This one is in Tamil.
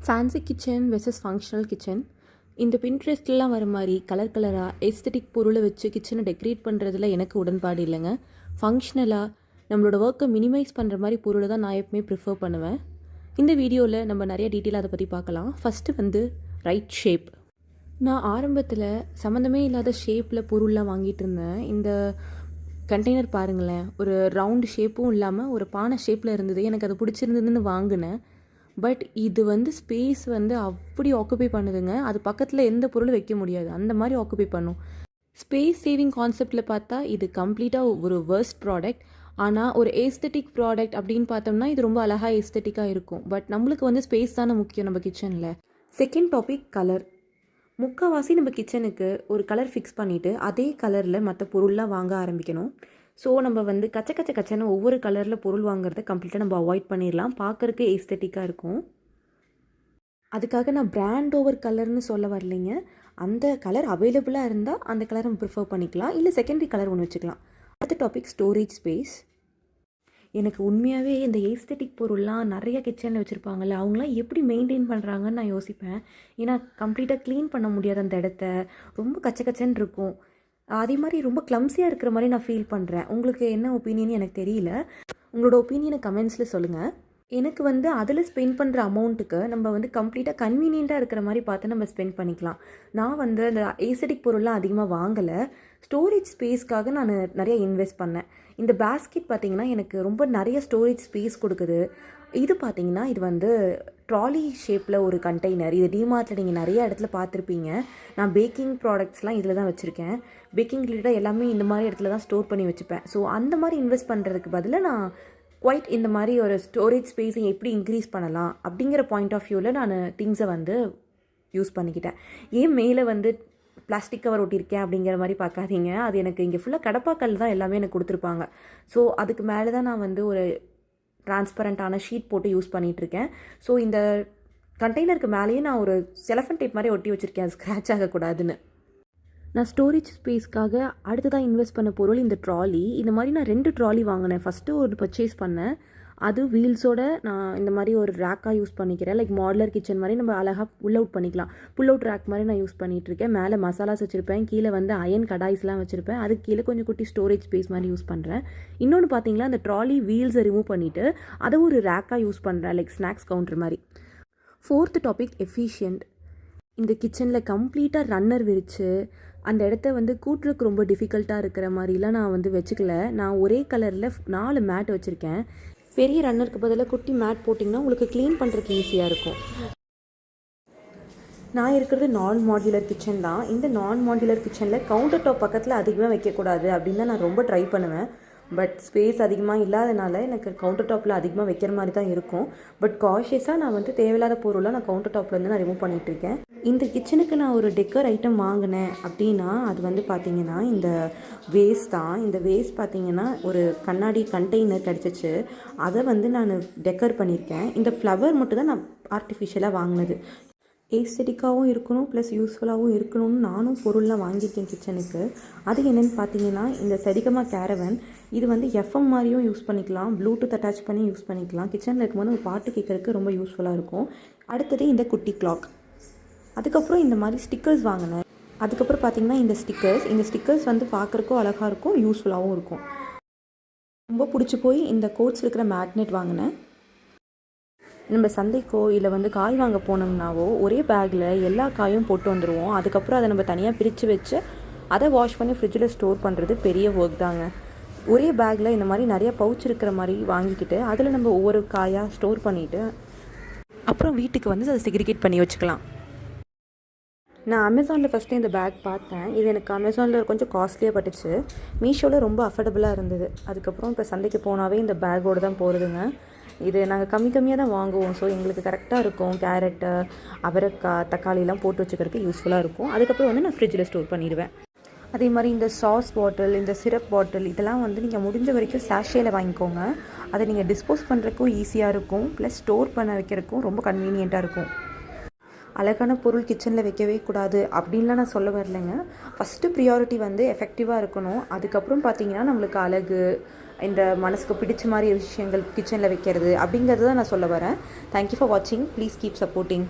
Fancy kitchen versus functional kitchen. இந்த பின்ட்ரெஸ்ட்லாம் வர மாதிரி கலர் கலராக எஸ்தட்டிக் பொருளை வச்சு கிச்சனை டெக்கரேட் பண்ணுறதுல எனக்கு உடன்பாடு இல்லைங்க. ஃபங்க்ஷனலாக நம்மளோட ஒர்க்கை மினிமைஸ் பண்ணுற மாதிரி பொருளை தான் நான் எப்பவுமே ப்ரிஃபர் பண்ணுவேன். இந்த வீடியோவில் நம்ம நிறைய டீட்டெயிலாக அதை பற்றி பார்க்கலாம். First right shape. நான் ஆரம்பத்தில் சம்மந்தமே இல்லாத ஷேப்பில் பொருள்லாம் வாங்கிட்டு இருந்தேன். இந்த கண்டெய்னர் பாருங்களேன், ஒரு ரவுண்டு ஷேப்பும் இல்லாமல் ஒரு பானை ஷேப்பில் இருந்தது. எனக்கு அது பிடிச்சிருந்ததுன்னு வாங்கினேன். பட் இது ஸ்பேஸ் அப்படி ஆக்குபை பண்ணுதுங்க. அது பக்கத்தில் எந்த பொருளும் வைக்க முடியாது, அந்த மாதிரி ஆக்குபை பண்ணும். ஸ்பேஸ் சேவிங் கான்செப்டில் பார்த்தா இது கம்ப்ளீட்டாக ஒரு வேர்ஸ்ட் ப்ராடக்ட். ஆனால் ஒரு ஏஸ்தட்டிக் ப்ராடக்ட் அப்படின்னு பார்த்தோம்னா இது ரொம்ப அழகாக ஏஸ்தட்டிக்காக இருக்கும். பட் நம்மளுக்கு ஸ்பேஸ் தானே முக்கியம் நம்ம கிச்சனில். Second topic colour. முக்கால்வாசி நம்ம கிச்சனுக்கு ஒரு கலர் ஃபிக்ஸ் பண்ணிவிட்டு அதே கலரில் மற்ற பொருள்லாம் வாங்க ஆரம்பிக்கணும். ஸோ நம்ம கச்சன்னு ஒவ்வொரு கலரில் பொருள் வாங்குறத கம்ப்ளீட்டாக நம்ம அவாய்ட் பண்ணிடலாம். பார்க்குறக்கு ஏஸ்தட்டிக்காக இருக்கும். அதுக்காக நான் பிராண்ட் ஓவர் கலர்னு சொல்ல வரலைங்க. அந்த கலர் அவைலபிளாக இருந்தால் அந்த கலரை நம்ம ப்ரிஃபர் பண்ணிக்கலாம், இல்லை செகண்டரி கலர் ஒன்று வச்சுக்கலாம். அடுத்த டாபிக் ஸ்டோரேஜ் ஸ்பேஸ். எனக்கு உண்மையாகவே இந்த ஏஸ்தட்டிக் பொருள்லாம் நிறைய கிச்சனில் வச்சுருப்பாங்கள்ல, அவங்களாம் எப்படி மெயின்டைன் பண்ணுறாங்கன்னு நான் யோசிப்பேன். ஏன்னா கம்ப்ளீட்டாக க்ளீன் பண்ண முடியாது அந்த இடத்த, ரொம்ப கச்சன்னு இருக்கும். அதே மாதிரி ரொம்ப க்ளம்ஸியாக இருக்கிற மாதிரி நான் ஃபீல் பண்ணுறேன். உங்களுக்கு என்ன ஒப்பீனியன் எனக்கு தெரியல. உங்களோட ஒப்பீனியனை கமெண்ட்ஸில் சொல்லுங்கள். எனக்கு அதில் ஸ்பெண்ட் பண்ணுற அமௌண்ட்டுக்கு நம்ம கம்ப்ளீட்டாக கன்வீனியண்ட்டாக இருக்கிற மாதிரி பார்த்து நம்ம ஸ்பெண்ட் பண்ணிக்கலாம். நான் அந்த ஏஸ்தட்டிக் பொருள்லாம் அதிகமாக வாங்கலை. ஸ்டோரேஜ் ஸ்பேஸ்க்காக நான் நிறைய இன்வெஸ்ட் பண்ணேன். இந்த பேஸ்கெட் பார்த்திங்கன்னா எனக்கு ரொம்ப நிறைய ஸ்டோரேஜ் ஸ்பேஸ் கொடுக்குது. இது பார்த்திங்கன்னா இது ட்ராலி ஷேப்பில் ஒரு கண்டெய்னர். இது டிமார்ட்டில் நீங்கள் நிறைய இடத்துல பார்த்துருப்பீங்க. நான் பேக்கிங் ப்ராடக்ட்ஸ்லாம் இதில் தான் வச்சுருக்கேன். பேக்கிங் ரிலேட்டடாக எல்லாமே இந்த மாதிரி இடத்துல தான் ஸ்டோர் பண்ணி வச்சுப்பேன். ஸோ அந்த மாதிரி இன்வெஸ்ட் பண்ணுறதுக்கு பதிலாக நான் குவைட் இந்த மாதிரி ஒரு ஸ்டோரேஜ் ஸ்பேஸை எப்படி இன்க்ரீஸ் பண்ணலாம் அப்படிங்கிற பாயிண்ட் ஆஃப் வியூவில் நான் திங்ஸை யூஸ் பண்ணிக்கிட்டேன். ஏன் மேலே பிளாஸ்டிக் கவர் ஒட்டியிருக்கேன் அப்படிங்கிற மாதிரி பார்க்காதீங்க. அது எனக்கு இங்கே ஃபுல்லாக கடப்பாக்கல் தான் எல்லாமே எனக்கு கொடுத்துருப்பாங்க. ஸோ அதுக்கு மேலே தான் நான் ஒரு டிரான்ஸ்பரண்ட்டான ஷீட் போட்டு யூஸ் பண்ணிகிட்ருக்கேன். ஸோ இந்த கண்டெய்னருக்கு மேலேயே நான் ஒரு செலஃபன் டேப் மாதிரி ஒட்டி வச்சுருக்கேன், அது ஸ்க்ராட்ச் ஆகக்கூடாதுன்னு. நான் ஸ்டோரேஜ் ஸ்பேஸ்க்காக அடுத்ததாக இன்வெஸ்ட் பண்ண பொருள் இந்த ட்ராலி. இந்த மாதிரி நான் 2 ட்ராலி வாங்கினேன். ஃபஸ்ட்டு ஒரு பர்ச்சேஸ் பண்ணேன், அது வீல்ஸோட நான் இந்த மாதிரி ஒரு ரேக்காக யூஸ் பண்ணிக்கிறேன். லைக் மாடுலர் கிச்சன் மாதிரி நம்ம அழகாக புல் அவுட் பண்ணிக்கலாம். புல் அவுட் ரேக் மாதிரி நான் யூஸ் பண்ணிகிட்ருக்கேன். மேலே மசாலாஸ் வச்சுருப்பேன், கீழே அயன் கடாய்ஸ்லாம் வச்சுருப்பேன். அதுக்கு கீழே கொஞ்சம் குட்டி ஸ்டோரேஜ் ஸ்பேஸ் மாதிரி யூஸ் பண்ணுறேன். இன்னொன்று பார்த்தீங்களா, அந்த ட்ராலி வீல்ஸை ரிமூவ் பண்ணிவிட்டு அதை ஒரு ரேக்காக யூஸ் பண்ணுறேன், லைக் ஸ்நாக்ஸ் கவுண்டர் மாதிரி. Fourth topic efficient. இந்த கிச்சனில் கம்ப்ளீட்டாக ரன்னர் விரித்து அந்த இடத்த கூட்டுறதுக்கு ரொம்ப டிஃபிகல்ட்டாக இருக்கிற மாதிரிலாம் நான் வச்சுக்கல. நான் ஒரே கலரில் 4 மேட் வச்சுருக்கேன். பெரிய ரன்னருக்கு பதிலாக குட்டி மேட் போட்டிங்கன்னா உங்களுக்கு க்ளீன் பண்ணுறதுக்கு ஈஸியாக இருக்கும். நான் இருக்கிறது நான் மாடுலர் கிச்சன் தான். இந்த நான் மாடுலர் கிச்சனில் கவுண்டர் டாப் பக்கத்தில் அதிகமாக வைக்கக்கூடாது அப்படின்னு தான் நான் ரொம்ப ட்ரை பண்ணுவேன். பட் ஸ்பேஸ் அதிகமாக இல்லாதனால எனக்கு கவுண்டர் டாப்பில் அதிகமாக வைக்கிற மாதிரி தான் இருக்கும். பட் காஷியஸாக நான் தேவையில்லாத பொருளாக நான் கவுண்டர் டாப்லேருந்து நான் ரிமூவ் பண்ணிகிட்ருக்கேன். இந்த கிச்சனுக்கு நான் ஒரு டெக்கர் ஐட்டம் வாங்கினேன் அப்படின்னா அது பார்த்திங்கன்னா இந்த வேஸ் தான். இந்த வேஸ் பார்த்திங்கன்னா ஒரு கண்ணாடி கண்டெய்னர் கிடச்சிச்சு, அதை நான் டெக்கர் பண்ணியிருக்கேன். இந்த ஃப்ளவர் மட்டும் தான் நான் ஆர்டிஃபிஷியலாக வாங்கினது. ஏஸ்தட்டிக்காகவும் இருக்கணும் ப்ளஸ் யூஸ்ஃபுல்லாகவும் இருக்கணும்னு நானும் பொருள்லாம் வாங்கியிருக்கேன் கிச்சனுக்கு. அது என்னென்னு பார்த்தீங்கன்னா இந்த சரிகமா கேரவன். இது எஃப்எம் மாதிரியும் யூஸ் பண்ணிக்கலாம், ப்ளூடூத் அட்டாச் பண்ணி யூஸ் பண்ணிக்கலாம். கிச்சனில் இருக்கும்போது ஒரு பாட்டு கேட்குறதுக்கு ரொம்ப யூஸ்ஃபுல்லாக இருக்கும். அடுத்தது இந்த குட்டி கிளாக். அதுக்கப்புறம் இந்த மாதிரி ஸ்டிக்கர்ஸ் வாங்கினேன். அதுக்கப்புறம் பார்த்திங்கன்னா இந்த ஸ்டிக்கர்ஸ் பார்க்குறக்கும் அழகாக இருக்கும், யூஸ்ஃபுல்லாகவும் இருக்கும். ரொம்ப பிடிச்சி போய் இந்த கோட்ஸ் இருக்கிற மேக்னெட் வாங்கினேன். நம்ம சந்தைக்கோ இல்லை காய் வாங்க போனோம்னாவோ ஒரே பேக்கில் எல்லா காயும் போட்டு வந்துடுவோம். அதுக்கப்புறம் அதை நம்ம தனியாக பிரித்து வச்சு அதை வாஷ் பண்ணி ஃப்ரிட்ஜில் ஸ்டோர் பண்ணுறது பெரிய ஒர்க் தாங்க. ஒரே பேக்கில் இந்த மாதிரி நிறைய பவுச் இருக்கிற மாதிரி வாங்கிக்கிட்டு அதில் நம்ம ஒவ்வொரு காயாக ஸ்டோர் பண்ணிவிட்டு அப்புறம் வீட்டுக்கு அதை செக்ரிகேட் பண்ணி வச்சுக்கலாம். நான் அமேசானில் ஃபஸ்ட்டு இந்த பேக் பார்த்தேன். இது எனக்கு அமேசானில் கொஞ்சம் காஸ்ட்லியாக பட்டுச்சு. மீஷோவில் ரொம்ப அஃபோர்டபுளாக இருந்தது. அதுக்கப்புறம் இப்போ சந்தைக்கு போனாவே இந்த பேக்கோடு தான் போகிறதுங்க. இது நாங்கள் கம்மியாக தான் வாங்குவோம். ஸோ எங்களுக்கு கரெக்டாக இருக்கும். கேரட்டு, அவரைக்காய், தக்காளிலாம் போட்டு வச்சுக்கிறதுக்கு யூஸ்ஃபுல்லாக இருக்கும். அதுக்கப்புறம் நான் ஃப்ரிட்ஜில் ஸ்டோர் பண்ணிடுவேன். அதே மாதிரி இந்த சாஸ் பாட்டில், இந்த சிரப் பாட்டில் இதெல்லாம் நீங்கள் முடிஞ்ச வரைக்கும் சாஷேயில் வாங்கிக்கோங்க. அதை நீங்கள் டிஸ்போஸ் பண்ணுறதுக்கும் ஈஸியாக இருக்கும், ப்ளஸ் ஸ்டோர் பண்ண வைக்கிறதுக்கும் ரொம்ப கன்வீனியண்ட்டாக இருக்கும். அழகான பொருள் கிச்சனில் வைக்கவே கூடாது அப்படின்லாம் நான் சொல்ல வரலைங்க. ஃபஸ்ட்டு ப்ரியாரிட்டி எஃபெக்டிவாக இருக்கணும். அதுக்கப்புறம் பார்த்திங்கன்னா நம்மளுக்கு அழகு, இந்த மனசுக்கு பிடிச்ச மாதிரி விஷயங்கள் கிச்சனில் வைக்கிறது அப்படிங்கிறது தான் நான் சொல்ல வரேன். தேங்க்யூ ஃபார் வாட்சிங். Please keep supporting.